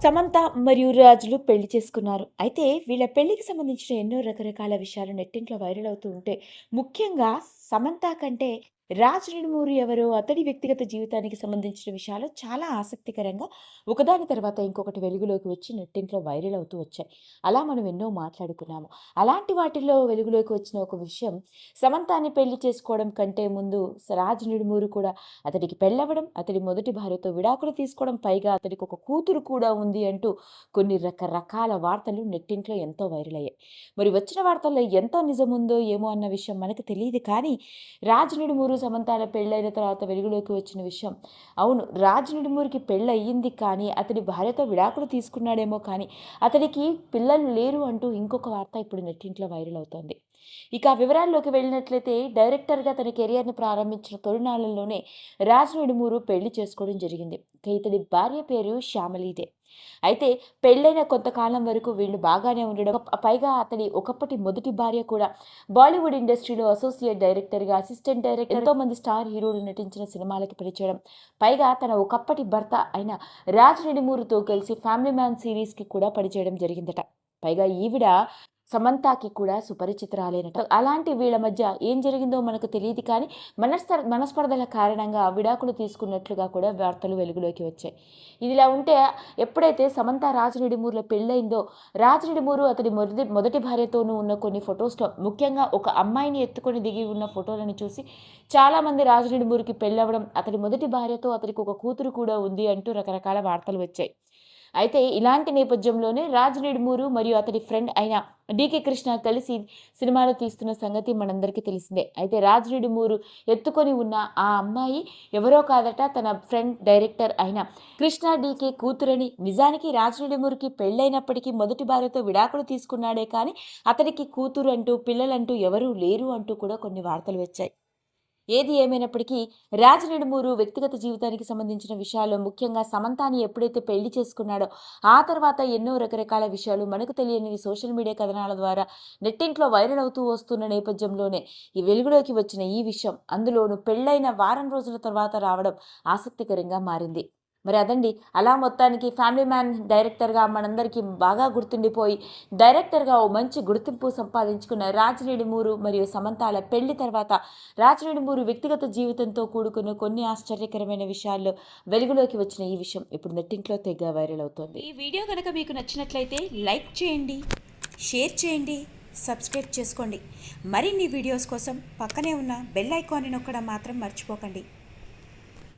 సమంత మరియు రాజులు పెళ్లి చేసుకున్నారు. అయితే వీళ్ళ పెళ్ళికి సంబంధించిన ఎన్నో రకరకాల విషయాలు నెట్టింట్లో వైరల్ అవుతూ ఉంటే, ముఖ్యంగా సమంత కంటే రాజ్ నిడుమూరి ఎవరో, అతడి వ్యక్తిగత జీవితానికి సంబంధించిన విషయాలు చాలా ఆసక్తికరంగా ఒకదాని తర్వాత ఇంకొకటి వెలుగులోకి వచ్చి నెట్టింట్లో వైరల్ అవుతూ వచ్చాయి. అలా మనం ఎన్నో మాట్లాడుకున్నాము. అలాంటి వాటిల్లో వెలుగులోకి వచ్చిన ఒక విషయం, సమంతాని పెళ్లి చేసుకోవడం కంటే ముందు రాజ్ నిడుమూరి కూడా అతడికి పెళ్ళవ్వడం, అతడి మొదటి భార్యతో విడాకులు తీసుకోవడం, పైగా అతడికి ఒక కూతురు కూడా ఉంది అంటూ కొన్ని రకరకాల వార్తలు నెట్టింట్లో ఎంతో వైరల్ అయ్యాయి. మరి వచ్చిన వార్తల్లో ఎంత నిజముందో ఏమో అన్న విషయం మనకు తెలీదు కానీ, రాజ్ నిడుమూరు సమంతాల పెళ్ళైన తర్వాత వెలుగులోకి వచ్చిన విషయం, అవును, రాజ్ నిడుమూరికి పెళ్ళయ్యింది కానీ అతడి భార్యతో విడాకులు తీసుకున్నాడేమో కానీ అతడికి పిల్లలు లేరు అంటూ ఇంకొక వార్త ఇప్పుడు నెట్టింట్లో వైరల్ అవుతోంది. ఇక ఆ వివరాల్లోకి వెళ్ళినట్లయితే, డైరెక్టర్‌గా తన కెరియర్‌ని ప్రారంభించిన తొలినాళ్లలోనే రాజ్ నిడుమూరు పెళ్లి చేసుకోవడం జరిగింది. ఇక ఇతడి భార్య పేరు శ్యామలీదే. అయితే పెళ్ళైన కొంతకాలం వరకు వీళ్ళు బాగానే ఉండడం, పైగా అతడి ఒకప్పటి మొదటి భార్య కూడా బాలీవుడ్ ఇండస్ట్రీలో అసోసియేట్ డైరెక్టర్‌గా, అసిస్టెంట్ డైరెక్టర్, ఎంతోమంది స్టార్ హీరోలు నటించిన సినిమాలకి పనిచేయడం, పైగా తన ఒకప్పటి భర్త అయిన రాజ్ నిడుమూరుతో కలిసి ఫ్యామిలీ మ్యాన్ సీరీస్‌కి కూడా పనిచేయడం జరిగిందట. పైగా ఈవిడ సమంతకి కూడా సుపరిచితురాలేనట. అలాంటి వీళ్ళ మధ్య ఏం జరిగిందో మనకు తెలీదు కానీ, మనస్పర్ధల కారణంగా విడాకులు తీసుకున్నట్లుగా కూడా వార్తలు వెలుగులోకి వచ్చాయి. ఇదిలా ఉంటే, ఎప్పుడైతే సమంత రాజ్ నిడుమూరుల పెళ్ళయిందో, రాజ్ నిడుమూరు అతడి మొదటి భార్యతోనూ ఉన్న కొన్ని ఫొటోస్‌లో, ముఖ్యంగా ఒక అమ్మాయిని ఎత్తుకొని దిగి ఉన్న ఫోటోలను చూసి చాలామంది రాజ్ నిడుమూరుకి పెళ్ళవ్వడం, అతడి మొదటి భార్యతో అతడికి ఒక కూతురు కూడా ఉంది అంటూ రకరకాల వార్తలు వచ్చాయి. అయితే ఇలాంటి నేపథ్యంలోనే రాజ్ నిడుమూరు మరియు అతడి ఫ్రెండ్ అయిన డీకే కృష్ణ కలిసి సినిమాలు తీస్తున్న సంగతి మనందరికీ తెలిసిందే. అయితే రాజ్ నిడుమూరు ఎత్తుకొని ఉన్న ఆ అమ్మాయి ఎవరో కాదట, తన ఫ్రెండ్ డైరెక్టర్ అయిన కృష్ణ డీకే కూతురని. నిజానికి రాజ్ నిడుమూరుకి పెళ్ళైనప్పటికీ మొదటి భార్యతో విడాకులు తీసుకున్నాడే కానీ అతడికి కూతురు అంటూ, పిల్లలంటూ ఎవరూ లేరు అంటూ కూడా కొన్ని వార్తలు వచ్చాయి. ఏది ఏమైనప్పటికీ రాజ్ నిడుమూరు వ్యక్తిగత జీవితానికి సంబంధించిన విషయాల్లో, ముఖ్యంగా సమంతాని ఎప్పుడైతే పెళ్లి చేసుకున్నాడో ఆ తర్వాత ఎన్నో రకరకాల విషయాలు మనకు తెలియనివి సోషల్ మీడియా కథనాల ద్వారా నెట్టింట్లో వైరల్ అవుతూ వస్తున్న నేపథ్యంలోనే ఈ వెలుగులోకి వచ్చిన ఈ విషయం, అందులోనూ పెళ్ళైన వారం రోజుల తర్వాత రావడం ఆసక్తికరంగా మారింది. మరి అదండి, అలా మొత్తానికి ఫ్యామిలీ మ్యాన్ డైరెక్టర్‌గా మనందరికీ బాగా గుర్తుండిపోయి, డైరెక్టర్‌గా ఓ మంచి గుర్తింపు సంపాదించుకున్న రాజ్ నిడుమూరు మరియు సమంతాల పెళ్లి తర్వాత రాజ్ నిడుమూరు వ్యక్తిగత జీవితంతో కూడుకున్న కొన్ని ఆశ్చర్యకరమైన విషయాల్లో వెలుగులోకి వచ్చిన ఈ విషయం ఇప్పుడు నెట్టింట్లో తెగ వైరల్ అవుతోంది. ఈ వీడియో కనుక మీకు నచ్చినట్లయితే లైక్ చేయండి, షేర్ చేయండి, సబ్స్క్రైబ్ చేసుకోండి. మరిన్ని వీడియోస్ కోసం పక్కనే ఉన్న బెల్ ఐకాన్ని నొక్కడం మాత్రం మర్చిపోకండి.